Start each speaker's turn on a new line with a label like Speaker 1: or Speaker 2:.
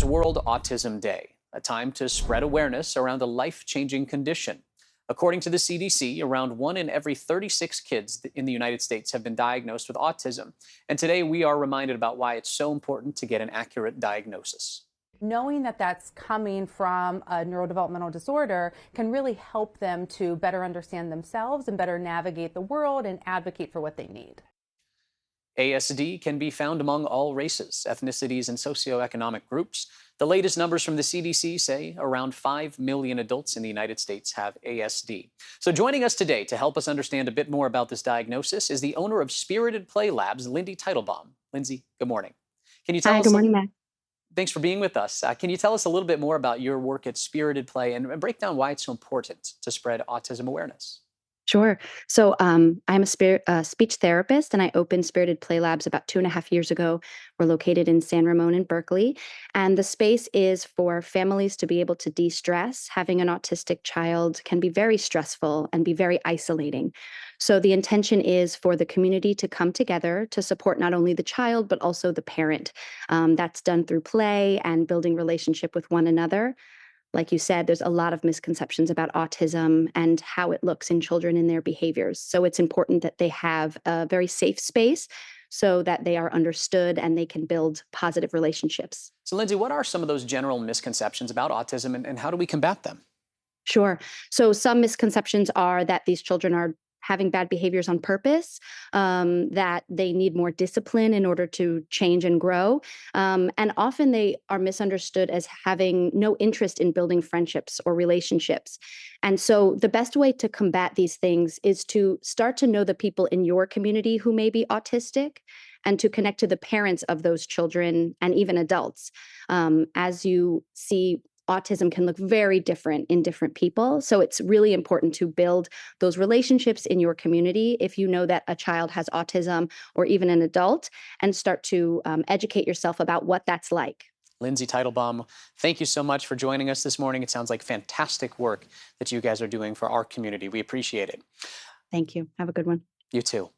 Speaker 1: is World Autism Day, a time to spread awareness around a life-changing condition. According to the CDC, around 1 in every 36 kids in the United States have been diagnosed with autism. And today we are reminded about why it's so important to get an accurate diagnosis.
Speaker 2: Knowing that that's coming from a neurodevelopmental disorder can really help them to better understand themselves and better navigate the world and advocate for what they need.
Speaker 1: ASD can be found among all races, ethnicities, and socioeconomic groups. The latest numbers from the CDC say around 5 million adults in the United States have ASD. So joining us today to help us understand a bit more about this diagnosis is the owner of Spirited Play Labs, Lindsay Teitelbaum. Lindsay, good morning. Can you tell
Speaker 3: Hi,
Speaker 1: us
Speaker 3: good morning, Matt.
Speaker 1: Thanks for being with us. Can you tell us a little bit more about your work at Spirited Play and break down why it's so important to spread autism awareness?
Speaker 3: Sure. So I'm a speech therapist, and I opened Spirited Play Labs about 2.5 years ago. We're located in San Ramon in Berkeley. And the space is for families to be able to de-stress. Having an autistic child can be very stressful and be very isolating. So the intention is for the community to come together to support not only the child, but also the parent. That's done through play and building relationship with one another. Like you said, there's a lot of misconceptions about autism and how it looks in children and their behaviors. So it's important that they have a very safe space so that they are understood and they can build positive relationships.
Speaker 1: So Lindsay, what are some of those general misconceptions about autism and how do we combat them?
Speaker 3: Sure. So some misconceptions are that these children are having bad behaviors on purpose, that they need more discipline in order to change and grow. And often they are misunderstood as having no interest in building friendships or relationships. And so the best way to combat these things is to start to know the people in your community who may be autistic and to connect to the parents of those children and even adults. As you see, autism can look very different in different people. So it's really important to build those relationships in your community if you know that a child has autism or even an adult, and start to educate yourself about what that's like.
Speaker 1: Lindsay Teitelbaum, thank you so much for joining us this morning. It sounds like fantastic work that you guys are doing for our community. We appreciate it.
Speaker 3: Thank you. Have a good one.
Speaker 1: You too.